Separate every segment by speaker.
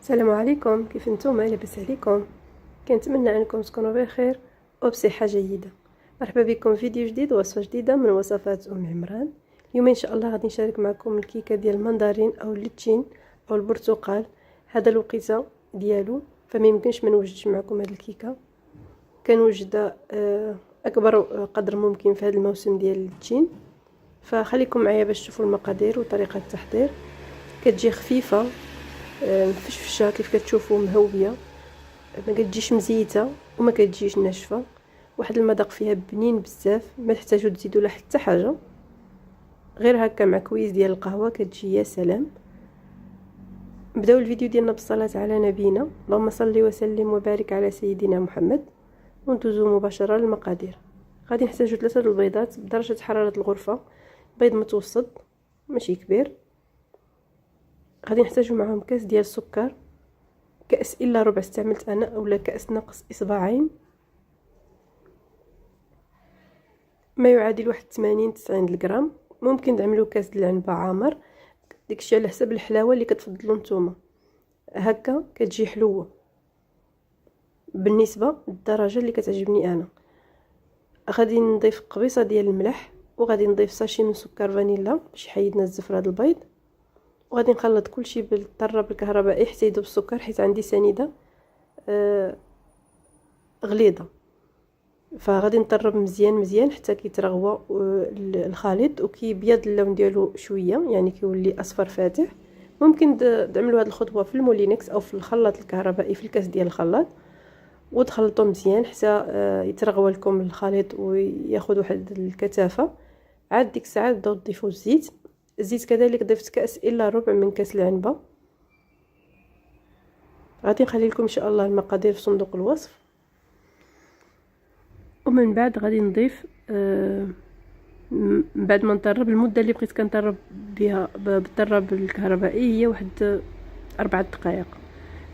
Speaker 1: السلام عليكم، كيف نتوما؟ لاباس عليكم؟ كنتمنى انكم تكونوا بخير وبصحه جيده. مرحبا بكم في فيديو جديد ووصفه جديده من وصفات عمران. اليوم ان شاء الله غادي نشارك معكم الكيكه ديال المندرين او الليتشين او البرتقال. هذا الوقيته ديالو فما يمكنش ما نوجدش معكم هذه الكيكه. كنوجدها اكبر قدر ممكن في هذا الموسم ديال الليتشين. فخليكم معايا باش تشوفوا المقادير وطريقه التحضير. كتجي خفيفه مفشفشه كيف كتشوفوا، مهويه، ما كتجيش مزيته وما كتجيش ناشفه. واحد المذاق فيها بنين بزاف، ما تحتاجوا تزيدوا لا حتى حاجه، غير هكا مع كويس ديال القهوه كتجي يا سلام. نبداو الفيديو ديالنا بالصلاه على نبينا، اللهم صل وسلم وبارك على سيدنا محمد. وندوزو مباشره للمقادير. غادي نحتاجوا 3 البيضات بدرجه حراره الغرفه، بيض متوسط ماشي كبير. غادي نحتاجوا معهم كاس ديال السكر، كأس إلا ربع استعملت أنا، أولا كأس ناقص إصبعين، ما يعادل واحد 80-90 الغرام. ممكن تعملوا كاس ديال العنبة عامر، داكشي على حسب الحلاوة اللي كتفضلوا نتوما. هكا كتجي حلوة بالنسبة للدرجة اللي كتعجبني أنا. غادي نضيف قبيصة ديال الملح، وغادي نضيف ساشي من سكر فانيلا باش يحيدنا الزفرة د البيض. وغادي نخلط كلشي بالطراب الكهربائي حتى يذوب السكر، حيت عندي سنيده غليظه. فغادي نطرب مزيان حتى كيترغوى الخليط وكيبيض اللون ديالو شويه، يعني كيولي اصفر فاتح. ممكن تعملوا هذه الخطوه في المولينكس او في الخلاط الكهربائي في الكاس ديال الخلاط، وتخلطوا مزيان حتى يترغوى لكم الخليط وياخذ واحد الكثافه. عاد ديك الساعه تبداو تضيفوا الزيت كذلك ضفت كاس الا ربع من كاس العنبه. غادي نخلي لكم ان شاء الله المقادير في صندوق الوصف. ومن بعد غادي نضيف من بعد ما نطرب، المده اللي بغيت كنطرب بها بالطراب الكهربائي هي واحد 4 دقائق،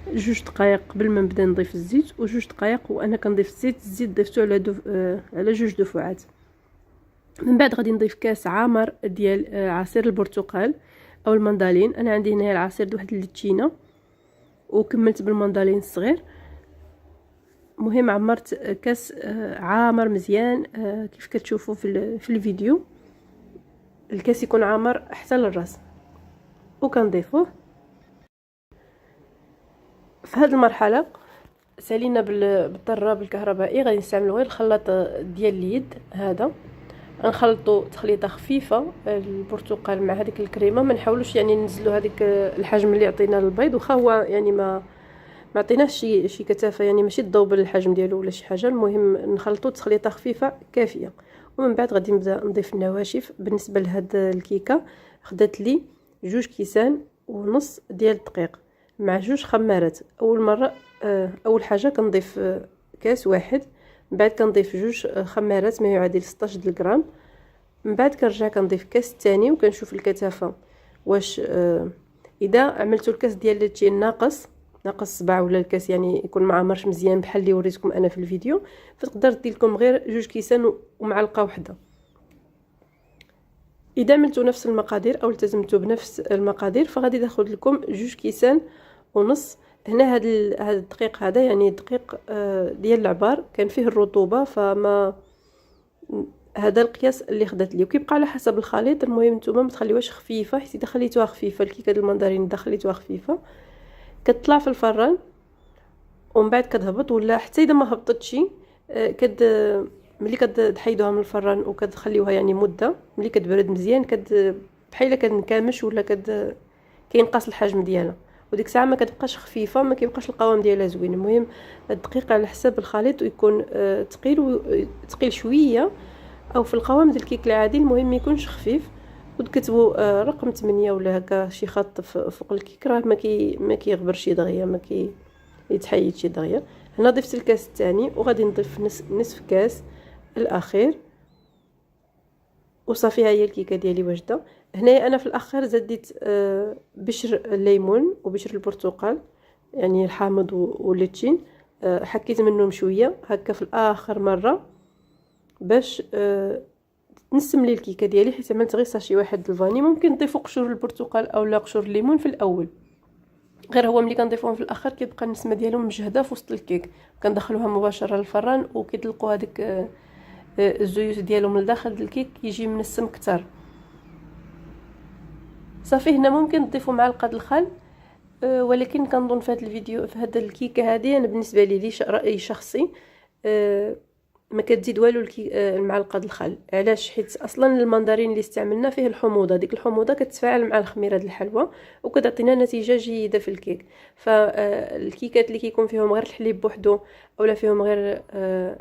Speaker 1: 2 دقائق قبل ما نبدا نضيف الزيت، و2 دقائق وانا كنضيف الزيت ضفتو على على 2 دفعات. من بعد غادي نضيف كاس عامر ديال عصير البرتقال او المندالين. انا عندي هنايا العصير د واحد الليتشينه وكملت بالمندالين الصغير. مهم عمرت كاس عامر مزيان كيف كتشوفوا في الفيديو. الكاس يكون عامر حتى للراس، وكنضيفوه في هذه المرحله. سالينا بالطراب الكهربائي، غادي نستعملوا غير الخلاط ديال اليد هذا. غنخلطوا تخليطه خفيفه البرتقال مع هذيك الكريمه. ما نحاولوش يعني ننزلوا هذيك الحجم اللي عطينا للبيض، واخا هو يعني ما عطيناش شي كثافه، يعني ماشي تذوب الحجم ديالو ولا شي حاجه. المهم نخلطوا تخليطه خفيفه كافيه. ومن بعد غادي نبدا نضيف النواشف. بالنسبه لهاد الكيكه خدات لي 2 كيسان ونص ديال الدقيق مع 2 خمارات. اول مره اول حاجه كنضيف كاس واحد، من بعد كنضيف 2 خمارات ما يعادل 16 غرام. من بعد كنرجع كنضيف كاس ثاني وكنشوف الكثافه واش اذا عملتوا الكاس ديال اللاتشي ناقص 7 ولا الكاس يعني يكون معمرش مزيان بحال اللي وريتكم انا في الفيديو، فتقدر دير لكم غير 2 كيسان ومعلقه واحده. اذا عملتوا نفس المقادير او التزمتوا بنفس المقادير فغادي تاخذ لكم 2 كيسان ونص. هنا هذا الدقيق هذا يعني دقيق ديال العبار كان فيه الرطوبه، فما هذا القياس اللي خدات لي، وكيبقى على حسب الخليط. المهم نتوما ما تخليوهاش خفيفه، حيت اذا خليتوها خفيفه الكيكه ديال المندرين اذا خليتوها خفيفه كتطلع في الفران ومن بعد كتهبط، ولا حتى اذا ما هبطتش ملي كتحيدوها من الفران وكتخليوها يعني مده، ملي كتبرد مزيان بحال كتنكمش ولا كينقص الحجم ديالها، وديك الساعه ما كتبقاش خفيفه، ما كيبقاش القوام ديالها زوين. المهم الدقيق على حسب الخليط ويكون ثقيل شويه، او في القوام ديال الكيك العادي المهم ما يكونش خفيف. وتكتبوا رقم 8 ولا هكا شي خط فوق الكيك، راه ما كيغبرش دغيا، ما يتحيدش دغيا. هنا ضفت الكاس الثاني وغادي نضيف نصف كاس الاخير وصافي. ها هي الكيكه ديالي واجده. هنايا انا في الاخر زديت بشر الليمون وبشر البرتقال، يعني الحامض والليتشين، حكيت منهم شويه هكا في الاخر مره باش تنسم لي الكيكه ديالي، حيت عملت غير ساشي واحد الفاني. ممكن تضيفوا قشور البرتقال او لا قشور الليمون في الاول. غير هو ملي كنضيفوهم في الاخر كيبقى النسمه ديالهم مجهده في وسط الكيك، كندخلوها مباشره للفران وكيطلقوا هذيك الزيوت ديالهم لداخل الكيك كيجي منسم اكثر. صافي هنا ممكن تضيفوا معلقه الخل، ولكن كنظن في هذا الفيديو في هذا الكيكه هذه انا بالنسبه لي راي شخصي ما كتزيد والو المعلقه الخل. علاش؟ حيت اصلا المندرين اللي استعملنا فيه الحموضه، ديك الحموضه كتتفاعل مع الخميره ديال الحلوى وكتعطينا نتيجه جيده في الكيك. فالكيكات اللي كيكون فيهم غير الحليب بوحدو اولا فيهم غير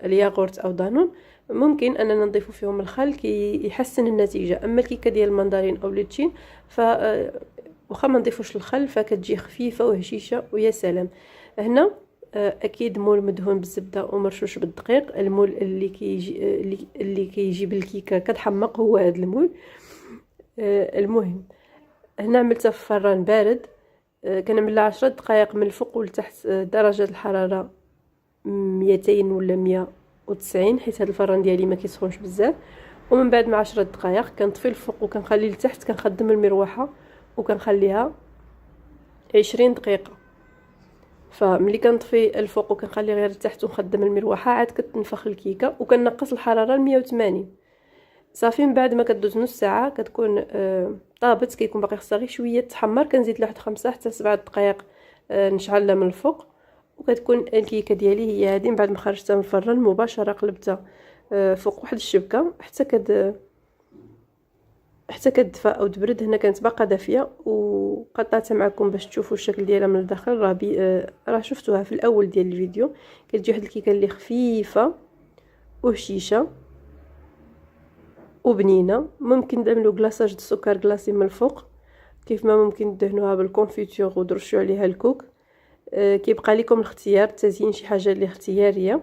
Speaker 1: الياغورت او دانون ممكن اننا نضيفوا فيهم الخل كيحسن النتيجه. اما الكيكه ديال المندرين او ليتشين ف واخا ما نضيفوش الخل فكتجي خفيفه وهشيشه ويا سلام. هنا اكيد مول مدهون بالزبده ومرشوش بالدقيق. المول اللي كيجي بالكيكه كتحمق هو هذا المول. المهم هنا عملتها في فران بارد، كنعملها 10 دقائق من الفوق ولتحت درجه الحراره 200 ولا 190 حيت هذا الفران ديالي ما كيسخنش بزاف. ومن بعد مع 10 دقائق كنطفي الفوق وكنخلي لتحت، كنخدم المروحه وكنخليها 20 دقيقه. فملي كنطفي الفوق وكنخلي غير لتحت ونخدم المروحه عاد كتنفخ الكيكه وكنقص الحراره ل 180. صافي من بعد ما كدوز نص ساعه كتكون طابت، كيكون باقي خصها غير شويه تحمر، كنزيد لها 5 حتى 7 دقائق نشعلها من الفوق وكتكون الكيكه ديالي هي هذه. من بعد ما خرجتها من الفران مباشره قلبتها فوق واحد الشبكه حتى كتدفى او تبرد. هنا كانت باقا دافيه وقطعتها معكم باش تشوفوا الشكل ديالها من الداخل. راه شفتوها في الاول ديال الفيديو. كتجي واحد الكيكه اللي خفيفه وهشيشه وبنينه. ممكن تعملوا كلاصاج د السكر كلاصي من الفوق، كيف ما ممكن تدهنوها بالكونفيتور ودرشوا عليها الكوك. كيبقى لكم الاختيار التزيين، شي حاجه اللي اختياريه.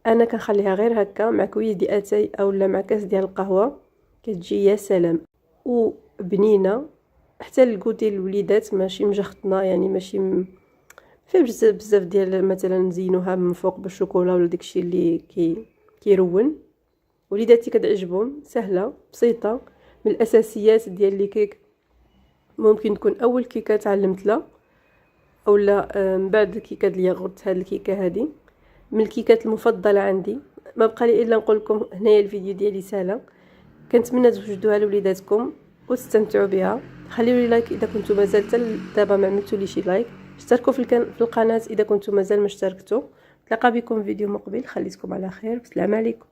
Speaker 1: انا كنخليها غير هكا مع كويس ديال اتاي اولا مع كاس ديال القهوه، كتجي يا سلام وبنينه. حتى الكو ديال الوليدات ماشي مجخطنا، يعني ماشي فيه بزاف ديال مثلا نزينوها من فوق بالشوكولا ولا داكشي اللي كيرون. وليداتي كتعجبهم، سهله بسيطه، من الاساسيات ديال لي كيك. ممكن تكون اول كيكه تعلمت لها اولا من بعد الكيكه ديال الياغورت. هاد الكيكه هذه من الكيكات المفضله عندي. ما بقى لي الا نقول لكم هنايا الفيديو ديالي سهله، كنتمنى توجدوها لوليداتكم وتستمتعوا بها. خليوا لي لايك اذا كنتم مازال حتى دابا ما عملتوا لي شي لايك، اشتركوا في القناه اذا كنتم مازال ما اشتركتوا. نتلاقى بكم في فيديو مقبل، خليتكم على خير، السلام عليكم.